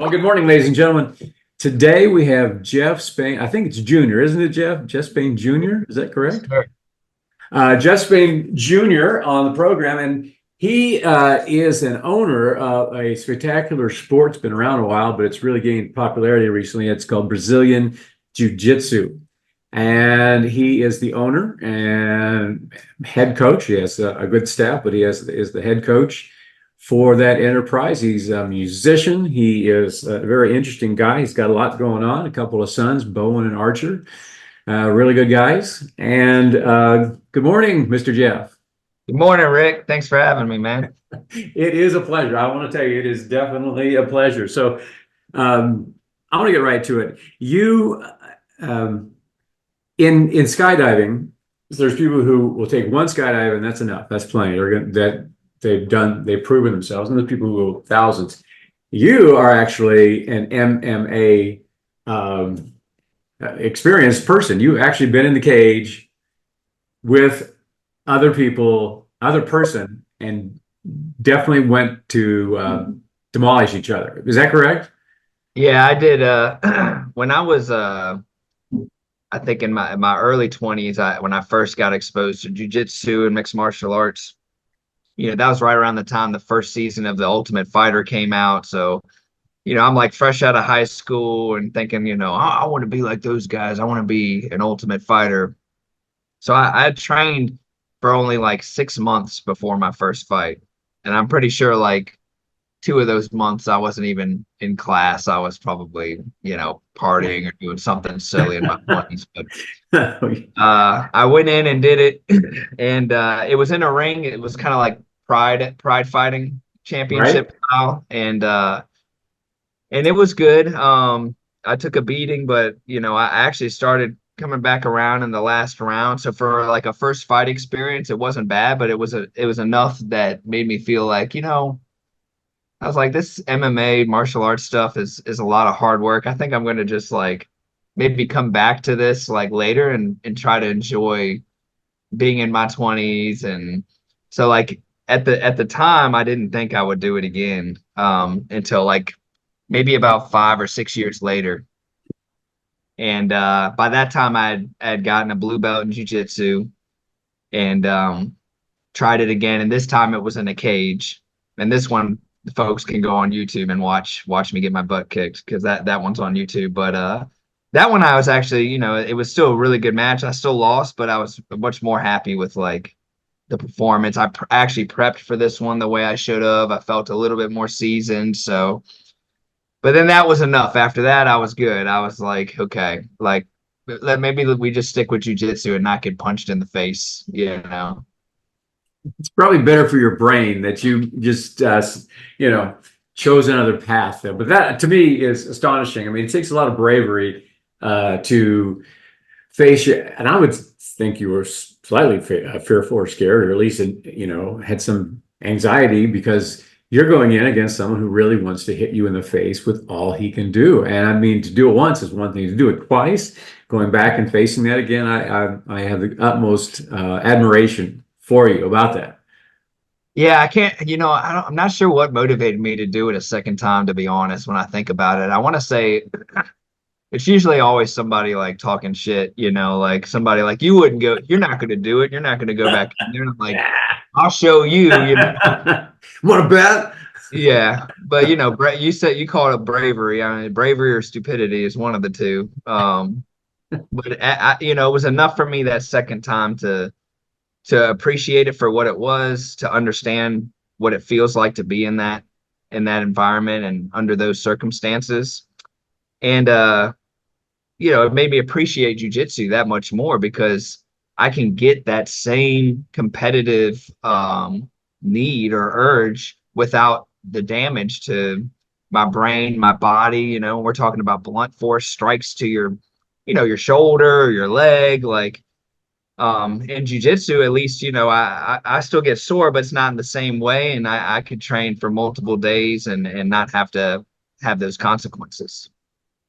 Well, good morning, ladies and gentlemen. Today we have Jeff Spain. I think it's Junior, isn't it, Jeff? Jeff Spain Jr. Is that correct? Sure. Jeff Spain Jr. on the program, and he is an owner of a spectacular sport. It's been around a while, but it's really gained popularity recently. It's called Brazilian Jiu-Jitsu. And he is the owner and head coach. He has a good staff, but is the head coach for that enterprise. He's a musician. He is a very interesting guy. He's got a lot going on, a couple of sons, Bowen and Archer. Really good guys. And good morning, Mr. Jeff. Good morning, Rick. Thanks for having me, man. It is a pleasure. I want to tell you, it is definitely a pleasure. So I want to get right to it. You, in skydiving, there's people who will take one skydive and that's enough. That's plenty. They've proven themselves, and there's people who will thousands. You are actually an MMA experienced person. You've actually been in the cage with other people, other person, and definitely went to demolish each other. Is that correct? Yeah, I did. When I was, I think in my early 20s, when I first got exposed to jiu-jitsu and mixed martial arts, that was right around the time the first season of The Ultimate Fighter came out. So, I'm like fresh out of high school and thinking, I want to be like those guys. I want to be an Ultimate Fighter. So I had trained for only like 6 months before my first fight. And I'm pretty sure like 2 of those months I wasn't even in class. I was probably, partying or doing something silly in my 20s. But I went in and did it. And it was in a ring. It was kind of like pride fighting championship style. And it was good. I took a beating, but I actually started coming back around in the last round. So for like a first fight experience, it wasn't bad, but it was enough that made me feel like, I was like, this MMA martial arts stuff is a lot of hard work. I think I'm going to just like maybe come back to this like later and try to enjoy being in my 20s. And so like at the time, I didn't think I would do it again until like maybe about 5 or 6 years later. And by that time, I had gotten a blue belt in jiu-jitsu and tried it again. And this time it was in a cage. And this one, the folks can go on YouTube and watch me get my butt kicked because that one's on YouTube. But that one I was actually, it was still a really good match. I still lost, but I was much more happy with like the performance. I actually prepped for this one the way I should have. I felt a little bit more seasoned. So, but then that was enough. After that, I was good. I was like, okay, like maybe we just stick with jiu-jitsu and not get punched in the face, It's probably better for your brain that you just chose another path there. But that to me is astonishing. I mean, it takes a lot of bravery to face you, and I would think you were slightly fearful or scared, or at least had some anxiety because you're going in against someone who really wants to hit you in the face with all he can do. And I mean, to do it once is one thing; to do it twice, going back and facing that again, I have the utmost admiration for you about that. Yeah, I can't, I'm not sure what motivated me to do it a second time, to be honest, when I think about it. I want to say it's usually always somebody like talking shit, like somebody like, you're not going to do it. You're not going to go back in there. And I'm like, I'll show you, Want to bet? Yeah. But, you said you call it bravery. I mean, bravery or stupidity is one of the two. But, it was enough for me that second time to appreciate it for what it was, to understand what it feels like to be in that environment and under those circumstances. And it made me appreciate jiu-jitsu that much more because I can get that same competitive need or urge without the damage to my brain, my body. We're talking about blunt force strikes to your shoulder or your leg, like in jiu-jitsu, at least, I still get sore, but it's not in the same way. And I could train for multiple days and not have to have those consequences.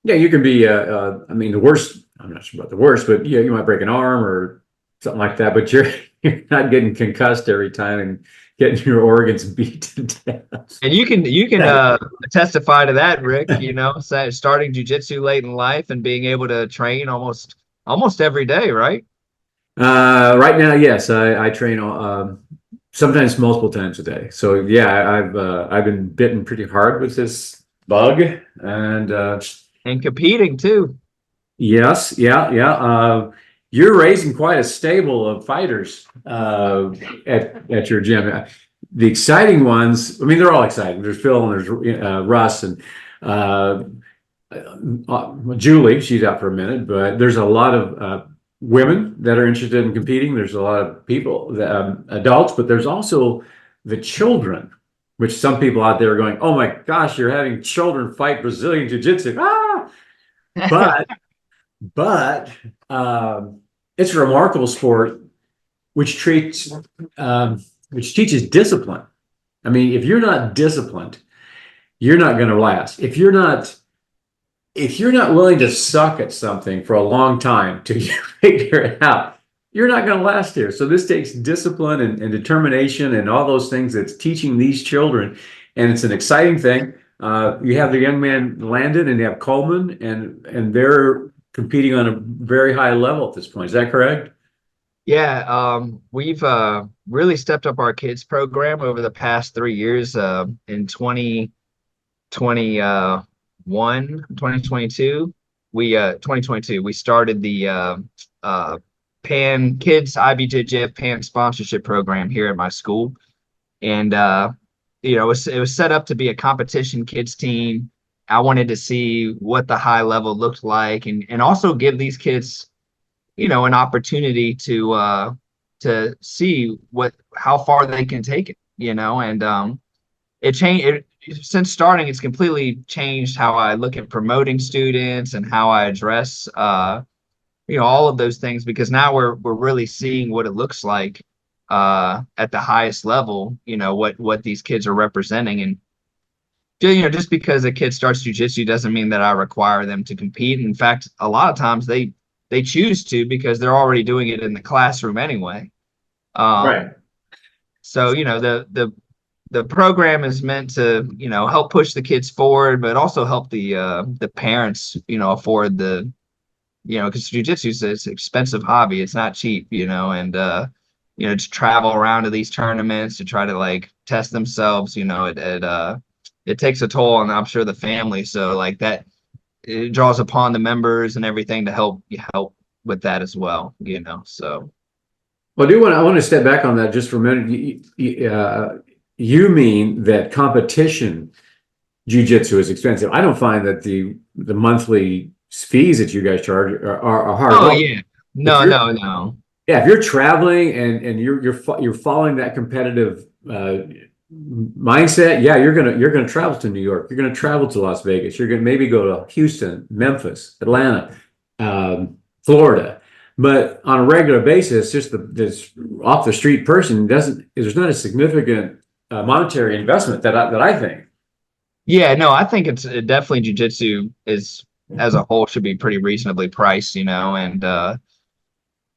Yeah, you can be. I mean, the worst. I'm not sure about the worst, but yeah, you might break an arm or something like that. But you're not getting concussed every time and getting your organs beat to death. And you can testify to that, Rick, starting jujitsu late in life and being able to train almost every day, right? Right now, yes, I train sometimes multiple times a day. So yeah, I've been bitten pretty hard with this bug, and And competing too. yes, yeah, yeah. You're raising quite a stable of fighters at your gym. The exciting ones, I mean, they're all exciting. There's Phil and there's Russ and uh, Julie. She's out for a minute, but there's a lot of women that are interested in competing. There's a lot of people, adults, but there's also the children, which some people out there are going, "Oh my gosh, you're having children fight Brazilian Jiu-Jitsu!" Ah, but but it's a remarkable sport which treats which teaches discipline. I mean, if you're not disciplined, you're not going to last. If you're not willing to suck at something for a long time to figure it out, you're not going to last here. So this takes discipline and determination and all those things that's teaching these children, and it's an exciting thing. You have the young man Landon, and you have Coleman, and they're competing on a very high level at this point. Is that correct? Yeah, we've really stepped up our kids program over the past 3 years. In 2022, 2022, we started the Pan Kids IBJJF Pan sponsorship program here at my school, and it was set up to be a competition kids team. I wanted to see what the high level looked like, and also give these kids an opportunity to see how far they can take it, and it changed it since starting. It's completely changed how I look at promoting students and how I address all of those things, because now we're really seeing what it looks like at the highest level, what these kids are representing. And just because a kid starts jujitsu doesn't mean that I require them to compete. In fact, a lot of times they choose to, because they're already doing it in the classroom anyway. Right. So the program is meant to help push the kids forward, but also help the parents afford because jujitsu is an expensive hobby. It's not cheap, and to travel around to these tournaments to try to like test themselves, it takes a toll on, I'm sure, the family. So like that, it draws upon the members and everything to help with that as well, so. Well, I want to step back on that just for a minute. You mean that competition jujitsu is expensive? I don't find that the monthly fees that you guys charge are hard. Oh yeah, no. Yeah, if you're traveling and you're following that competitive mindset, yeah, you're gonna travel to New York. You're gonna travel to Las Vegas. You're gonna maybe go to Houston, Memphis, Atlanta, Florida. But on a regular basis, just this off the street person there's not a significant monetary investment that I think. Yeah, no, I think it's definitely jujitsu is as a whole should be pretty reasonably priced, and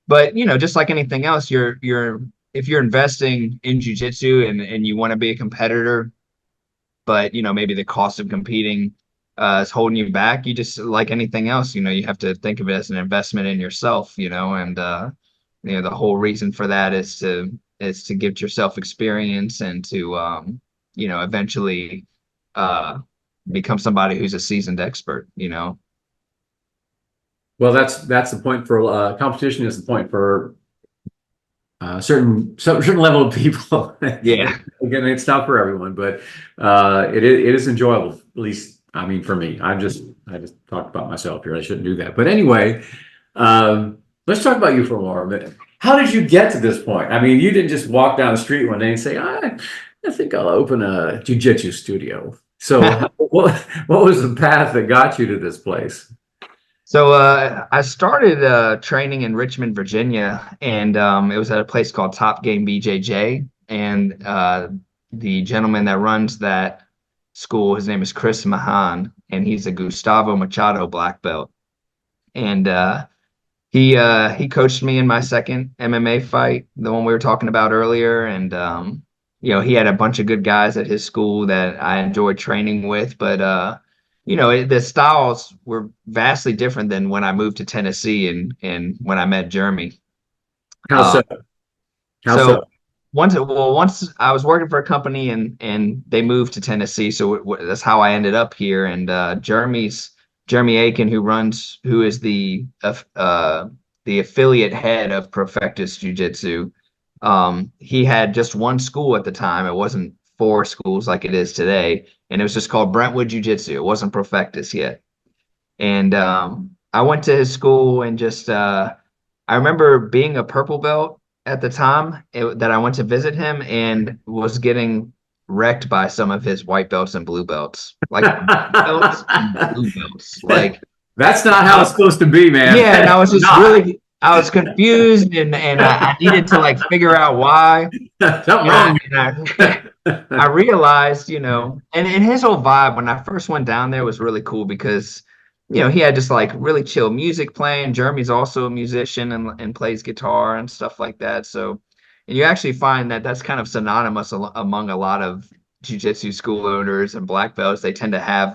but just like anything else, if you're investing in jujitsu and you want to be a competitor, but maybe the cost of competing is holding you back, you just, like anything else, you have to think of it as an investment in yourself, and the whole reason for that is to give yourself experience and to eventually become somebody who's a seasoned expert. Well, that's the point for competition. Is the point for certain level of people. Yeah. Again, it's not for everyone, but it is enjoyable. At least, I mean, for me. I just talked about myself here. I shouldn't do that. But anyway, let's talk about you for a minute. How did you get to this point? I mean, you didn't just walk down the street one day and say, I think I'll open a jiu-jitsu studio. So what was the path that got you to this place? So I started training in Richmond, Virginia, and it was at a place called Top Game BJJ. And the gentleman that runs that school, his name is Chris Mahan, and he's a Gustavo Machado black belt. And he coached me in my second MMA fight, the one we were talking about earlier, and he had a bunch of good guys at his school that I enjoyed training with, but the styles were vastly different than when I moved to Tennessee and when I met Jeremy. How Um, so? How so? so once I was working for a company and they moved to Tennessee, so that's how I ended up here. And Jeremy Aiken, who is the affiliate head of Profectus Jiu Jitsu. He had just one school at the time. It wasn't four schools like it is today, and it was just called Brentwood Jiu Jitsu. It wasn't Profectus yet. And I went to his school and just I remember being a purple belt at the time that I went to visit him and was getting wrecked by some of his white belts and blue belts, like belts and blue belts. Like That's not how it's supposed to be, man. yeah, and I was just Not. really I was confused and I needed to like figure out why. Something And wrong. I realized, and his whole vibe when I first went down there was really cool because, he had just like really chill music playing. Jeremy's also a musician and plays guitar and stuff like that. So, and you actually find that that's kind of synonymous among a lot of jiu-jitsu school owners and black belts. They tend to have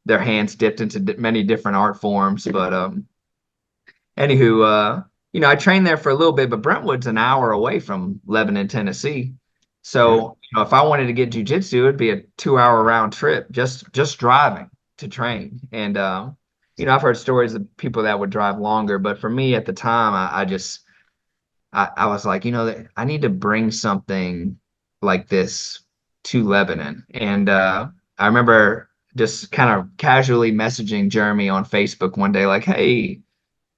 their hands dipped into many different art forms. But anywho, I trained there for a little bit, but Brentwood's an hour away from Lebanon, Tennessee. So, if I wanted to get jujitsu, it'd be a 2 hour round trip just driving to train. And I've heard stories of people that would drive longer, but for me at the time, I was like, that I need to bring something like this to Lebanon. And I remember just kind of casually messaging Jeremy on Facebook one day, like, hey,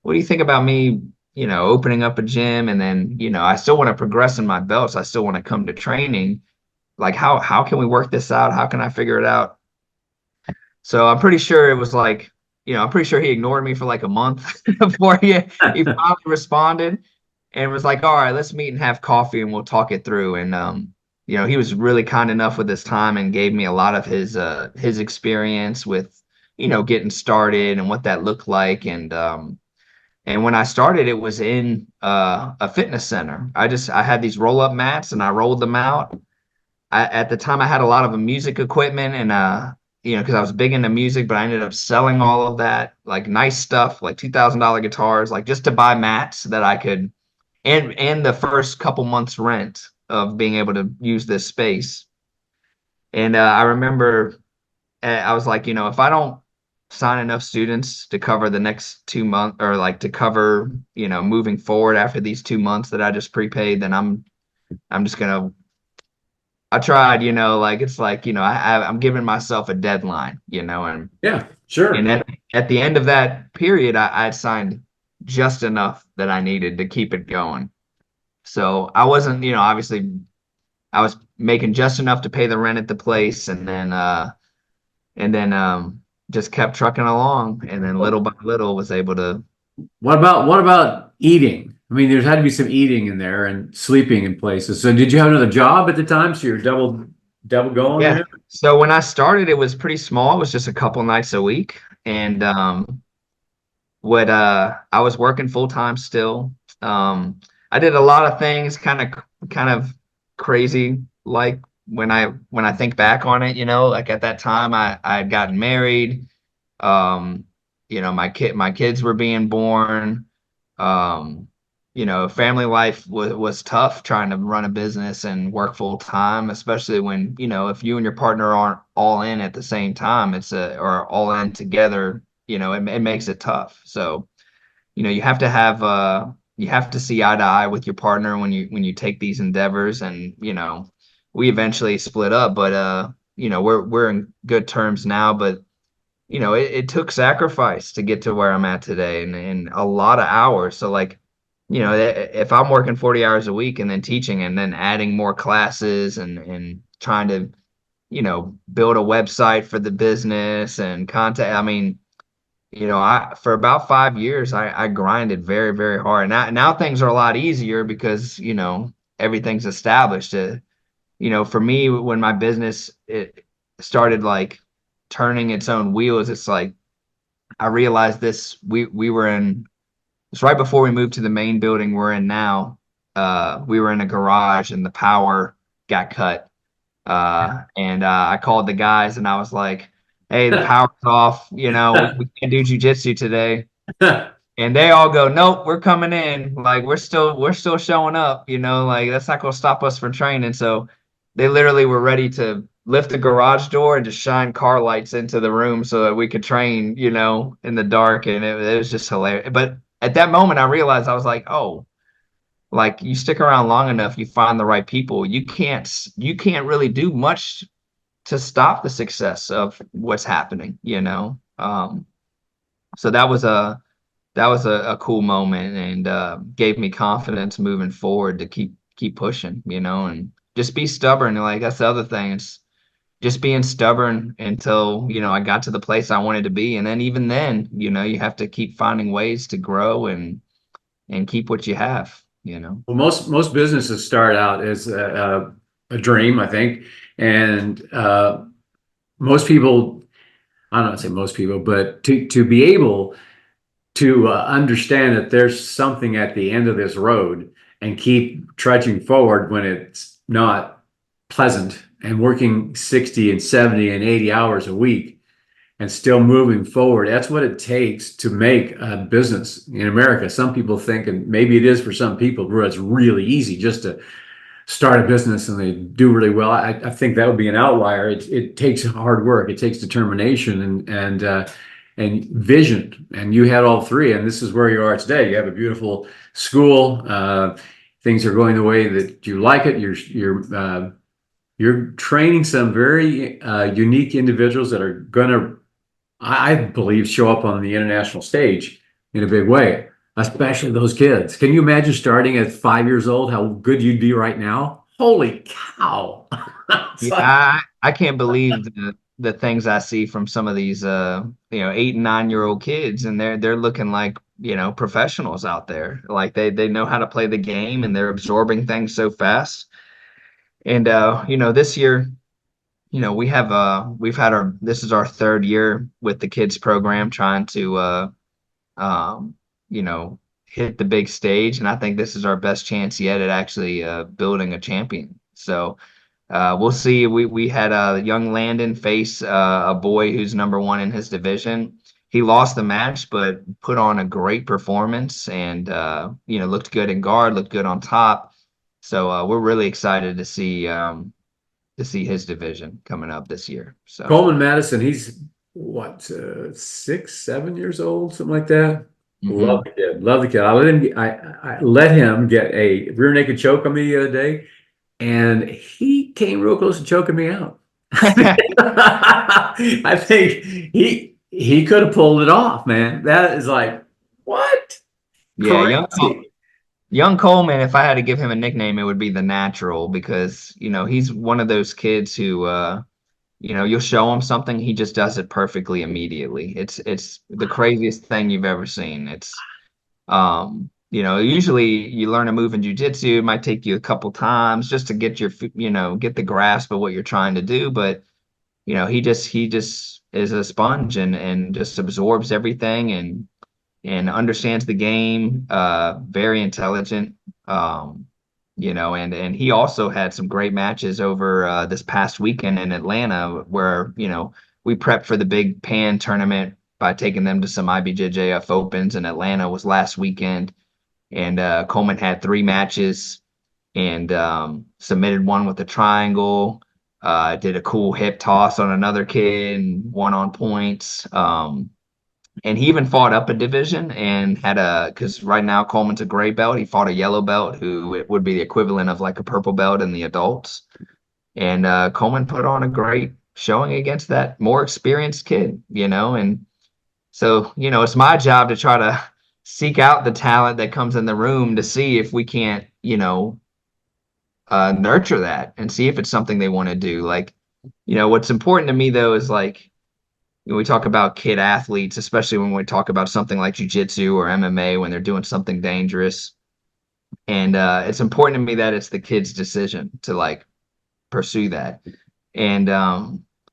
what do you think about me, opening up a gym? And then, I still want to progress in my belts. I still want to come to training. Like, how can we work this out? How can I figure it out? So I'm pretty sure it was like, I'm pretty sure he ignored me for like a month before he finally responded and was like, all right, let's meet and have coffee and we'll talk it through. And he was really kind enough with his time and gave me a lot of his experience with, getting started and what that looked like. And when I started, it was in a fitness center. I had these roll up mats and I rolled them out. At the time, I had a lot of music equipment and because I was big into music, but I ended up selling all of that, like nice stuff, like $2,000 guitars, like just to buy mats that I could, and the first couple months rent of being able to use this space. And I remember I was like, if I don't sign enough students to cover the next 2 months or like to cover, moving forward after these 2 months that I just prepaid, then I'm just gonna. I tried, like it's like, I'm giving myself a deadline, and Yeah, sure. at the end of that period, I signed just enough that I needed to keep it going. So I wasn't, obviously I was making just enough to pay the rent at the place and then just kept trucking along and then little by little was able to. What about eating? I mean, there's had to be some eating in there and sleeping in places. So did you have another job at the time? So you're double going Yeah. there? So when I started, it was pretty small. It was just a couple nights a week. And what I was working full time still. I did a lot of things kind of crazy like when I think back on it, like at that time I had gotten married. Um, my kids were being born. Um, family life was tough trying to run a business and work full time, especially when, if you and your partner aren't all in at the same time, or all in together, it makes it tough. So, you have to see eye to eye with your partner when you take these endeavors. And, we eventually split up, but we're in good terms now. But it took sacrifice to get to where I'm at today and a lot of hours. So like, if I'm working 40 hours a week and then teaching and then adding more classes and trying to, build a website for the business and contact, I mean, for about 5 years, I grinded very, very hard. Now things are a lot easier because, everything's established. For me, when my business, it started like turning its own wheels, it's like, I realized we were in it's right before we moved to the main building we're in now. We were in a garage and the power got cut. And I called the guys and I was like, "Hey, the power's off. We can't do jujitsu today." And they all go, "Nope, we're coming in. Like we're still showing up. Like that's not gonna stop us from training." So they literally were ready to lift the garage door and just shine car lights into the room so that we could train, in the dark. And it was just hilarious. But at that moment, I realized I was like, "Oh, like you stick around long enough, you find the right people. You can't really do much to stop the success of what's happening. So that was a cool moment and gave me confidence moving forward to keep pushing, and just be stubborn. Like that's the other thing. It's just being stubborn until, I got to the place I wanted to be. And then even then, you have to keep finding ways to grow and keep what you have. Well, most businesses start out as a dream, I think, and most people, I don't want to say most people, but to be able to understand that there's something at the end of this road and keep trudging forward when it's not pleasant, and working 60 and 70 and 80 hours a week and still moving forward. That's what it takes to make a business in America. Some people think, and maybe it is for some people, where it's really easy just to start a business and they do really well. I think that would be an outlier. It takes hard work. It takes determination and vision. And you had all three, and this is where you are today. You have a beautiful school. Things are going the way that you like it. You're training some very unique individuals that are going to, I believe, show up on the international stage in a big way, especially those kids. Can you imagine starting at 5 years old, how good you'd be right now? Holy cow. Yeah, I can't believe the things I see from some of these 8 and 9-year-old kids, and they're looking like professionals out there. Like they know how to play the game and they're absorbing things so fast. And this year, we've had this is our third year with the kids program trying to um, you know, hit the big stage, and I think this is our best chance yet at actually building a champion. So we'll see. We had young Landon face a boy who's number 1 in his division. He lost the match, but put on a great performance and looked good in guard, looked good on top. So we're really excited to see his division coming up this year. So Coleman Madison, he's what, 6, 7 years old, something like that. Love mhm. the kid. Love the kid. I let him get a rear naked choke on me the other day, and he came real close to choking me out. I think he could have pulled it off, man. That is like, what? Yeah, Crazy. young Coleman, if I had to give him a nickname, it would be the natural because, he's one of those kids who you'll show him something, he just does it perfectly immediately. It's the craziest thing you've ever seen. It's usually you learn a move in jujitsu, it might take you a couple times just to get get the grasp of what you're trying to do, but he just is a sponge and just absorbs everything and understands the game, very intelligent. And he also had some great matches over this past weekend in Atlanta where, we prepped for the big Pan tournament by taking them to some IBJJF Opens, and Atlanta was last weekend. And Coleman had 3 matches and submitted one with a triangle, did a cool hip toss on another kid and won on points. And he even fought up a division and because right now Coleman's a gray belt. He fought a yellow belt who it would be the equivalent of like a purple belt in the adults. And Coleman put on a great showing against that more experienced kid, and so, it's my job to try to seek out the talent that comes in the room to see if we can't, nurture that and see if it's something they want to do. Like, what's important to me though is like, we talk about kid athletes, especially when we talk about something like jujitsu or MMA when they're doing something dangerous. And it's important to me that it's the kid's decision to like pursue that. And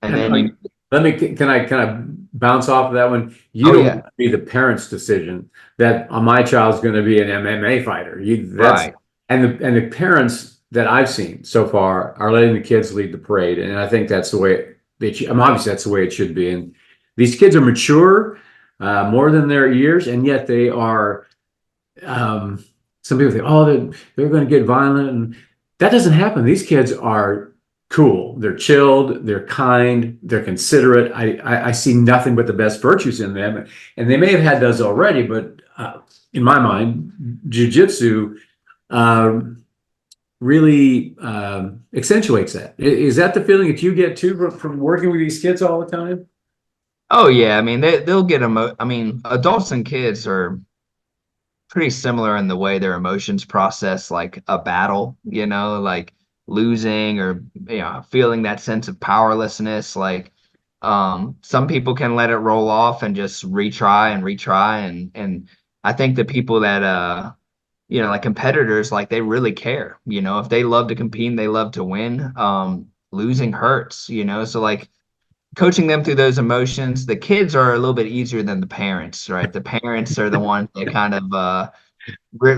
And then let me, can I bounce off of that one? You Oh don't yeah, want to be the parent's decision that my child's going to be an MMA fighter. right. And the parents that I've seen so far are letting the kids lead the parade, and I think that's the way obviously that's the way it should be. And these kids are mature more than their years, and yet they are. Some people think, oh, they're going to get violent, and that doesn't happen. These kids are cool. They're chilled. They're kind. They're considerate. I see nothing but the best virtues in them, and they may have had those already, but in my mind, jujitsu really accentuates that. Is that the feeling that you get too from working with these kids all the time? Oh yeah, I mean they'll get I mean, adults and kids are pretty similar in the way their emotions process like a battle, like losing or feeling that sense of powerlessness. Like some people can let it roll off and just retry and retry, and I think the people that like competitors, like they really care. If they love to compete and they love to win, losing hurts, so like coaching them through those emotions. The kids are a little bit easier than the parents, right? The parents are the ones that kind of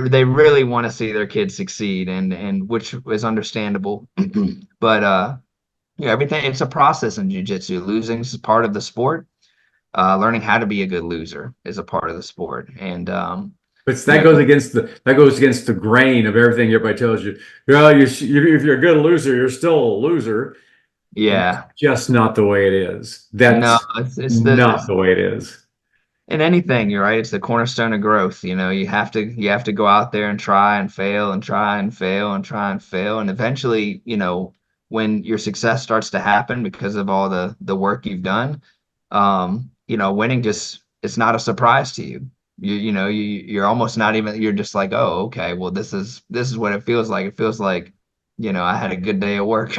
they really want to see their kids succeed, and which is understandable. But everything, it's a process in jiu-jitsu. Losing is part of the sport. Learning how to be a good loser is a part of the sport. And But that goes against the grain of everything everybody tells you. Well, if you're a good loser, you're still a loser. And it's yeah, just not the way it is. no, That's not it's the way it is. in anything, you're right. It's the cornerstone of growth. You have to go out there and try and fail and try and fail and try and fail. And eventually, when your success starts to happen because of all the work you've done, winning just it's not a surprise to you. You're almost not even you're just like, oh, okay, well, this is what it feels like. It feels like, I had a good day at work,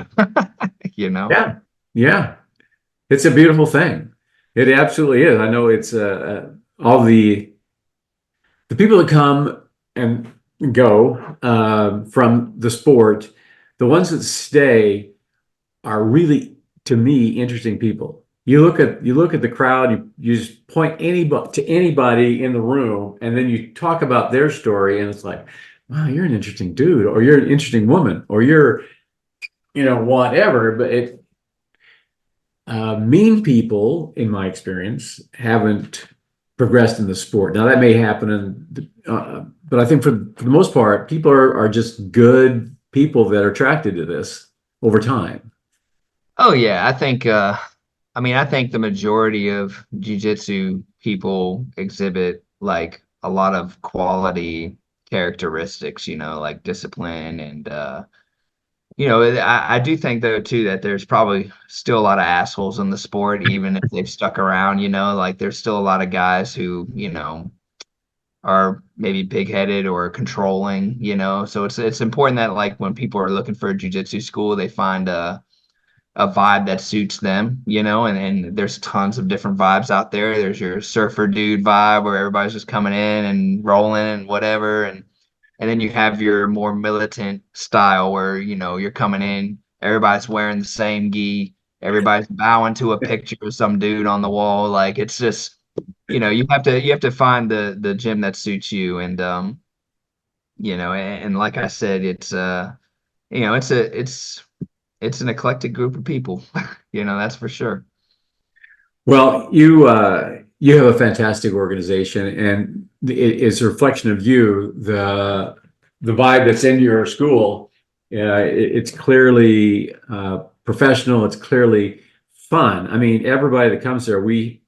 Yeah, yeah. It's a beautiful thing. It absolutely is. I know it's all the people that come and go from the sport, the ones that stay are really, to me, interesting people. You look at the crowd, you just point anybody to anybody in the room, and then you talk about their story, and it's like, wow, you're an interesting dude, or you're an interesting woman, or you're, whatever. But mean people, in my experience, haven't progressed in the sport. Now that may happen, but I think for the most part, people are just good people that are attracted to this over time. Oh yeah, I think the majority of jujitsu people exhibit like a lot of quality characteristics, like discipline and I do think though too that there's probably still a lot of assholes in the sport, even if they've stuck around, like there's still a lot of guys who, are maybe big-headed or controlling, so it's important that like when people are looking for a jujitsu school, they find a vibe that suits them, and there's tons of different vibes out there. There's your surfer dude vibe where everybody's just coming in and rolling and whatever, and then you have your more militant style where, you're coming in, everybody's wearing the same gi, everybody's bowing to a picture of some dude on the wall. Like it's just, you have to find the gym that suits you. And and like I said, it's an eclectic group of people, that's for sure. Well, you have a fantastic organization, and it's a reflection of you. The vibe that's in your school, it's clearly professional. It's clearly fun. I mean, everybody that comes there, we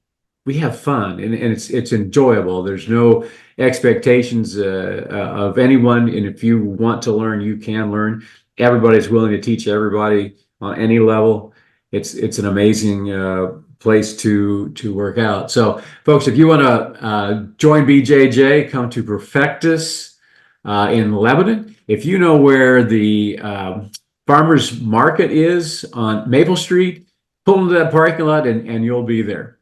have fun, and it's enjoyable. There's no expectations of anyone, and if you want to learn, you can learn. Everybody's willing to teach everybody on any level. It's an amazing place to work out. So, folks, if you want to join BJJ, come to Perfectus in Lebanon. If you know where the farmers market is on Maple Street, pull into that parking lot and you'll be there.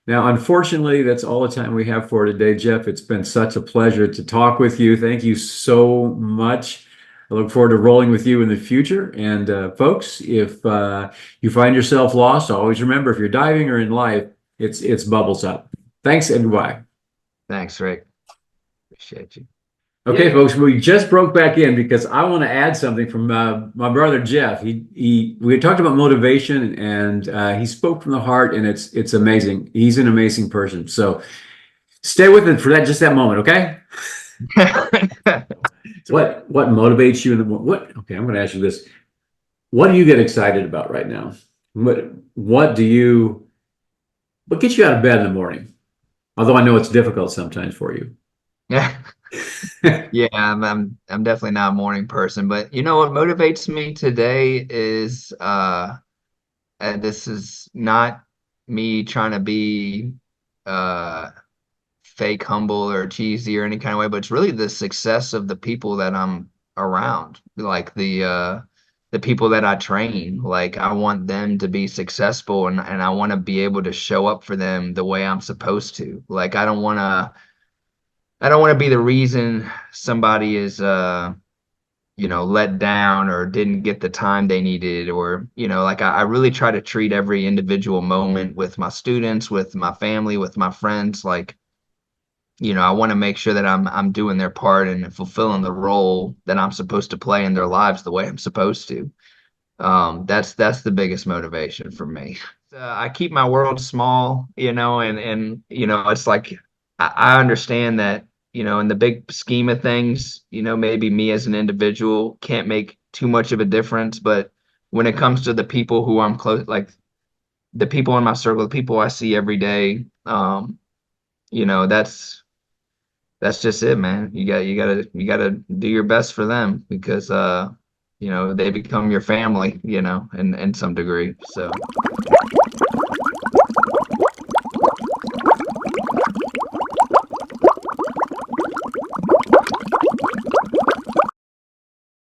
Now, unfortunately, that's all the time we have for today, Jeff. It's been such a pleasure to talk with you. Thank you so much. I look forward to rolling with you in the future. And folks, if you find yourself lost, always remember, if you're diving or in life, it's bubbles up. Thanks, and goodbye. Thanks, Rick. Appreciate you. Okay, Yeah. folks, we just broke back in because I want to add something from my brother Jeff. We had talked about motivation, and he spoke from the heart, and it's amazing. He's an amazing person. So stay with it for just that moment, okay? What motivates you in the what? Okay, I'm going to ask you this. What do you get excited about right now? What gets you out of bed in the morning? Although I know it's difficult sometimes for you. Yeah. Yeah, I'm definitely not a morning person, but you know what motivates me today is and this is not me trying to be uh fake humble or cheesy or any kind of way, but it's really the success of the people that I'm around, like the people that I train. Like I want them to be successful, and I want to be able to show up for them the way I'm supposed to. Like I don't want to be the reason somebody is let down or didn't get the time they needed, or like I really try to treat every individual moment with my students, with my family, with my friends, like I want to make sure that I'm doing their part and fulfilling the role that I'm supposed to play in their lives the way I'm supposed to. That's the biggest motivation for me. I keep my world small, and it's like I understand that, in the big scheme of things, maybe me as an individual can't make too much of a difference, but when it comes to the people who I'm close, like the people in my circle, the people I see every day, you know, that's that's just it, man. You gotta do your best for them because they become your family, in some degree. So